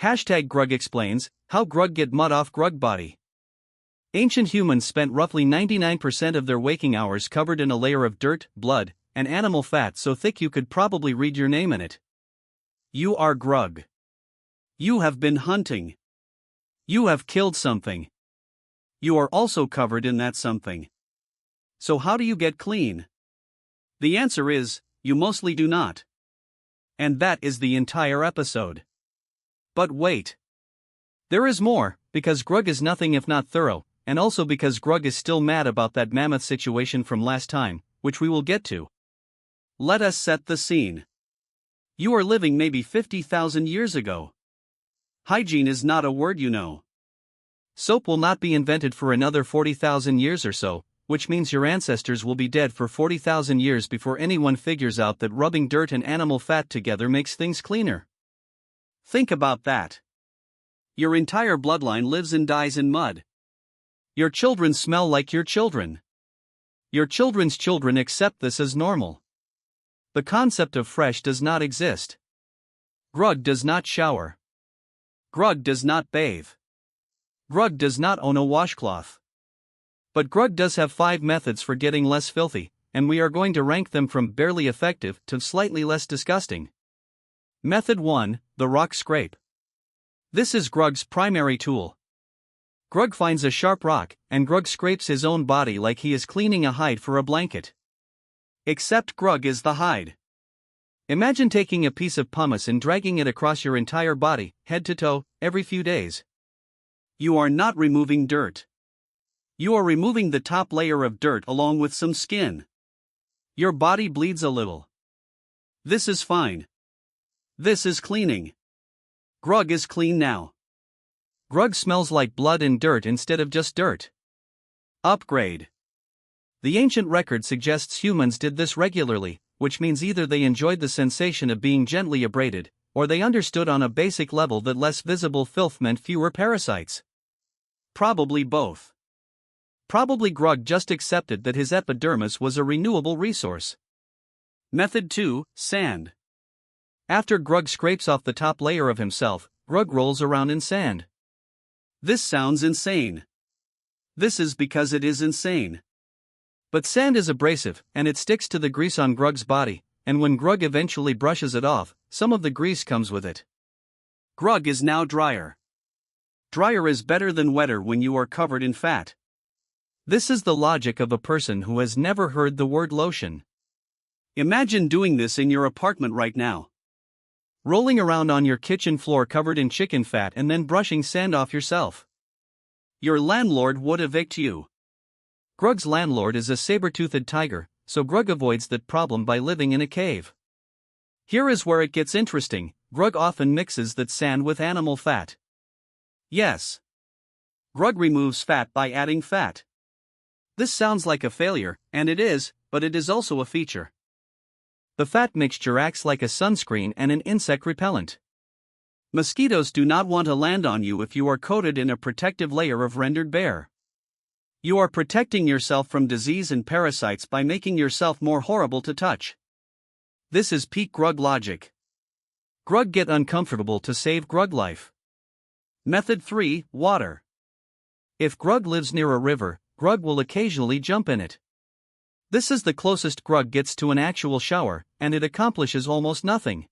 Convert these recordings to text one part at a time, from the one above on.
Hashtag Grug explains, how Grug get mud off Grug body. Ancient humans spent roughly 99% of their waking hours covered in a layer of dirt, blood, and animal fat so thick you could probably read your name in it. You are Grug. You have been hunting. You have killed something. You are also covered in that something. So how do you get clean? The answer is, you mostly do not. And that is the entire episode. But wait. There is more, because Grug is nothing if not thorough, and also because Grug is still mad about that mammoth situation from last time, which we will get to. Let us set the scene. You are living maybe 50,000 years ago. Hygiene is not a word you know. Soap will not be invented for another 40,000 years or so, which means your ancestors will be dead for 40,000 years before anyone figures out that rubbing dirt and animal fat together makes things cleaner. Think about that. Your entire bloodline lives and dies in mud. Your children smell like your children. Your children's children accept this as normal. The concept of fresh does not exist. Grug does not shower. Grug does not bathe. Grug does not own a washcloth. But Grug does have 5 methods for getting less filthy, and we are going to rank them from barely effective to slightly less disgusting. Method 1, the rock scrape. This is Grug's primary tool. Grug finds a sharp rock, and Grug scrapes his own body like he is cleaning a hide for a blanket. Except Grug is the hide. Imagine taking a piece of pumice and dragging it across your entire body, head to toe, every few days. You are not removing dirt. You are removing the top layer of dirt along with some skin. Your body bleeds a little. This is fine. This is cleaning. Grug is clean now. Grug smells like blood and dirt instead of just dirt. Upgrade. The ancient record suggests humans did this regularly, which means either they enjoyed the sensation of being gently abraded, or they understood on a basic level that less visible filth meant fewer parasites. Probably both. Probably Grug just accepted that his epidermis was a renewable resource. Method 2, sand. After Grug scrapes off the top layer of himself, Grug rolls around in sand. This sounds insane. This is because it is insane. But sand is abrasive, and it sticks to the grease on Grug's body, and when Grug eventually brushes it off, some of the grease comes with it. Grug is now drier. Drier is better than wetter when you are covered in fat. This is the logic of a person who has never heard the word lotion. Imagine doing this in your apartment right now. Rolling around on your kitchen floor covered in chicken fat and then brushing sand off yourself. Your landlord would evict you. Grug's landlord is a saber-toothed tiger, so Grug avoids that problem by living in a cave. Here is where it gets interesting. Grug often mixes that sand with animal fat. Yes. Grug removes fat by adding fat. This sounds like a failure, and it is, but it is also a feature. The fat mixture acts like a sunscreen and an insect repellent. Mosquitoes do not want to land on you if you are coated in a protective layer of rendered bare. You are protecting yourself from disease and parasites by making yourself more horrible to touch. This is peak Grug logic. Grug get uncomfortable to save Grug life. Method 3, water. If Grug lives near a river, Grug will occasionally jump in it. This is the closest Grug gets to an actual shower, and it accomplishes almost nothing.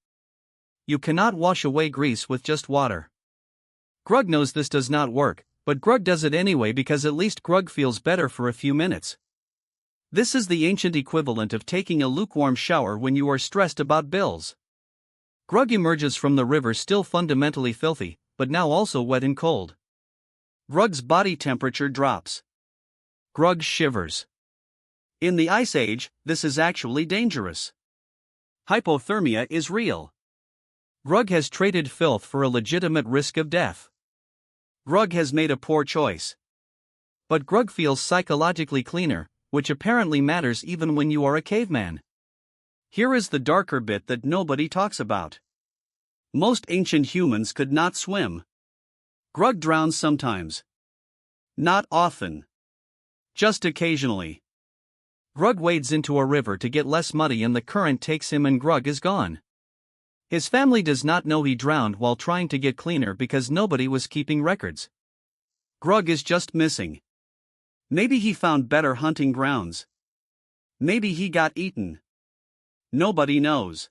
You cannot wash away grease with just water. Grug knows this does not work, but Grug does it anyway because at least Grug feels better for a few minutes. This is the ancient equivalent of taking a lukewarm shower when you are stressed about bills. Grug emerges from the river still fundamentally filthy, but now also wet and cold. Grug's body temperature drops. Grug shivers. In the Ice Age, this is actually dangerous. Hypothermia is real. Grug has traded filth for a legitimate risk of death. Grug has made a poor choice. But Grug feels psychologically cleaner, which apparently matters even when you are a caveman. Here is the darker bit that nobody talks about. Most ancient humans could not swim. Grug drowns sometimes. Not often. Just occasionally. Grug wades into a river to get less muddy and the current takes him and Grug is gone. His family does not know he drowned while trying to get cleaner because nobody was keeping records. Grug is just missing. Maybe he found better hunting grounds. Maybe he got eaten. Nobody knows.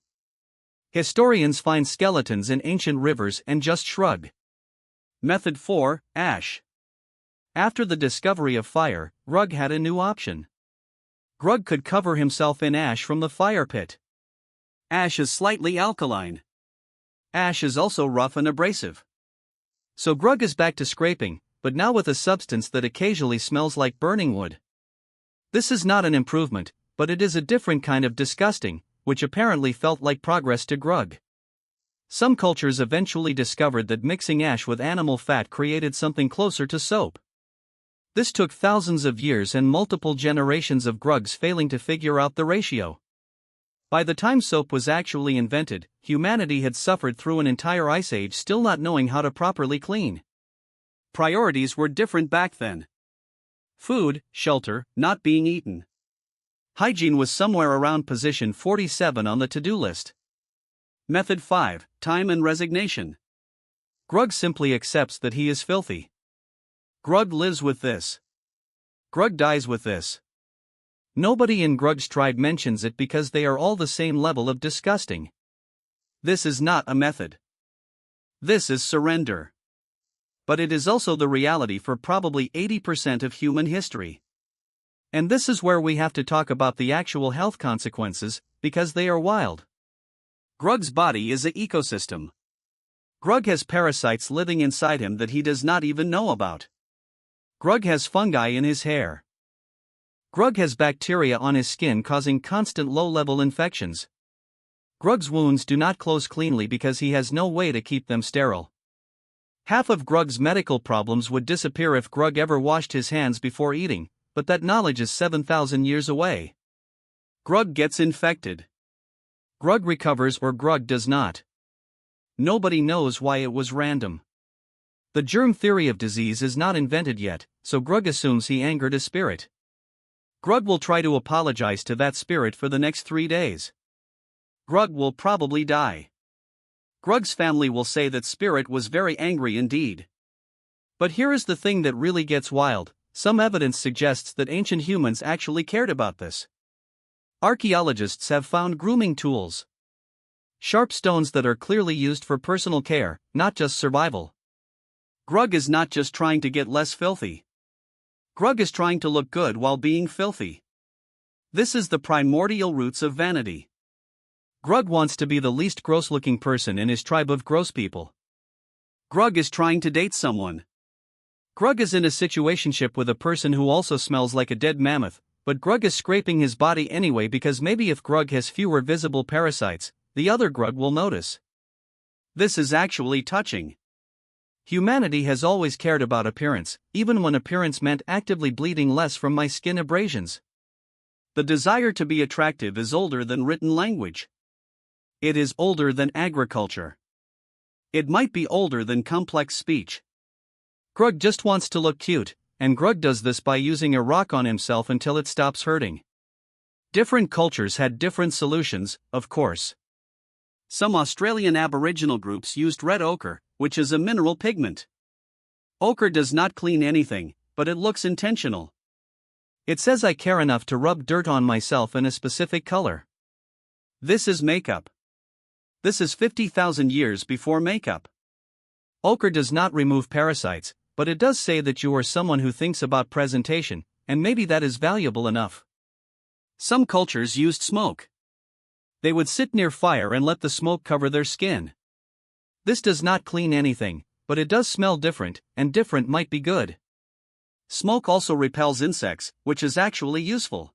Historians find skeletons in ancient rivers and just shrug. Method 4, Ash. After the discovery of fire, Grug had a new option. Grug could cover himself in ash from the fire pit. Ash is slightly alkaline. Ash is also rough and abrasive. So Grug is back to scraping, but now with a substance that occasionally smells like burning wood. This is not an improvement, but it is a different kind of disgusting, which apparently felt like progress to Grug. Some cultures eventually discovered that mixing ash with animal fat created something closer to soap. This took thousands of years and multiple generations of Grugs failing to figure out the ratio. By the time soap was actually invented, humanity had suffered through an entire ice age still not knowing how to properly clean. Priorities were different back then. Food, shelter, not being eaten. Hygiene was somewhere around position 47 on the to-do list. Method 5, Time and Resignation. Grug simply accepts that he is filthy. Grug lives with this. Grug dies with this. Nobody in Grug's tribe mentions it because they are all the same level of disgusting. This is not a method. This is surrender. But it is also the reality for probably 80% of human history. And this is where we have to talk about the actual health consequences, because they are wild. Grug's body is an ecosystem. Grug has parasites living inside him that he does not even know about. Grug has fungi in his hair. Grug has bacteria on his skin causing constant low-level infections. Grug's wounds do not close cleanly because he has no way to keep them sterile. Half of Grug's medical problems would disappear if Grug ever washed his hands before eating, but that knowledge is 7,000 years away. Grug gets infected. Grug recovers or Grug does not. Nobody knows why it was random. The germ theory of disease is not invented yet, so Grug assumes he angered a spirit. Grug will try to apologize to that spirit for the next 3 days. Grug will probably die. Grug's family will say that spirit was very angry indeed. But here is the thing that really gets wild. Some evidence suggests that ancient humans actually cared about this. Archaeologists have found grooming tools. Sharp stones that are clearly used for personal care, not just survival. Grug is not just trying to get less filthy. Grug is trying to look good while being filthy. This is the primordial roots of vanity. Grug wants to be the least gross-looking person in his tribe of gross people. Grug is trying to date someone. Grug is in a situationship with a person who also smells like a dead mammoth, but Grug is scraping his body anyway because maybe if Grug has fewer visible parasites, the other Grug will notice. This is actually touching. Humanity has always cared about appearance, even when appearance meant actively bleeding less from my skin abrasions. The desire to be attractive is older than written language. It is older than agriculture. It might be older than complex speech. Grug just wants to look cute, and Grug does this by using a rock on himself until it stops hurting. Different cultures had different solutions, of course. Some Australian Aboriginal groups used red ochre, which is a mineral pigment. Ochre does not clean anything, but it looks intentional. It says I care enough to rub dirt on myself in a specific color. This is makeup. This is 50,000 years before makeup. Ochre does not remove parasites, but it does say that you are someone who thinks about presentation, and maybe that is valuable enough. Some cultures used smoke. They would sit near fire and let the smoke cover their skin. This does not clean anything, but it does smell different, and different might be good. Smoke also repels insects, which is actually useful.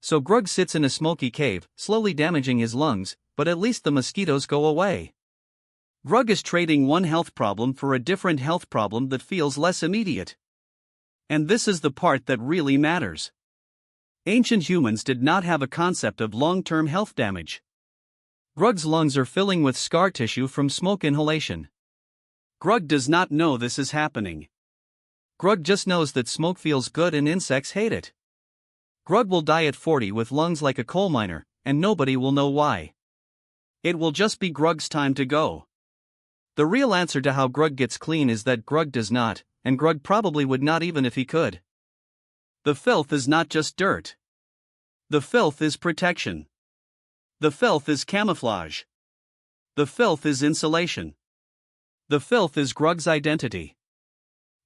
So Grug sits in a smoky cave, slowly damaging his lungs, but at least the mosquitoes go away. Grug is trading one health problem for a different health problem that feels less immediate. And this is the part that really matters. Ancient humans did not have a concept of long-term health damage. Grug's lungs are filling with scar tissue from smoke inhalation. Grug does not know this is happening. Grug just knows that smoke feels good and insects hate it. Grug will die at 40 with lungs like a coal miner, and nobody will know why. It will just be Grug's time to go. The real answer to how Grug gets clean is that Grug does not, and Grug probably would not even if he could. The filth is not just dirt. The filth is protection. The filth is camouflage. The filth is insulation. The filth is Grug's identity.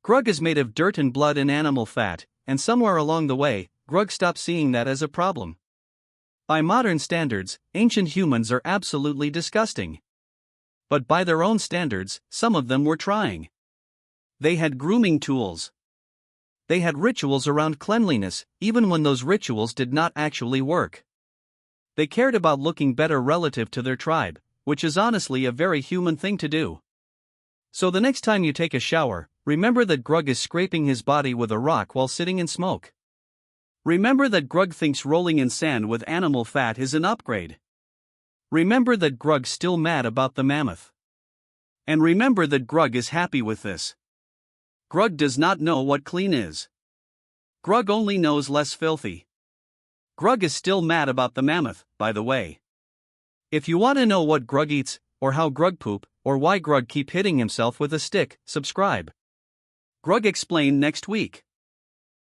Grug is made of dirt and blood and animal fat, and somewhere along the way, Grug stopped seeing that as a problem. By modern standards, ancient humans are absolutely disgusting. But by their own standards, some of them were trying. They had grooming tools. They had rituals around cleanliness, even when those rituals did not actually work. They cared about looking better relative to their tribe, which is honestly a very human thing to do. So the next time you take a shower, remember that Grug is scraping his body with a rock while sitting in smoke. Remember that Grug thinks rolling in sand with animal fat is an upgrade. Remember that Grug's still mad about the mammoth. And remember that Grug is happy with this. Grug does not know what clean is. Grug only knows less filthy. Grug is still mad about the mammoth, by the way. If you want to know what Grug eats, or how Grug poop, or why Grug keep hitting himself with a stick, subscribe. Grug Explained next week.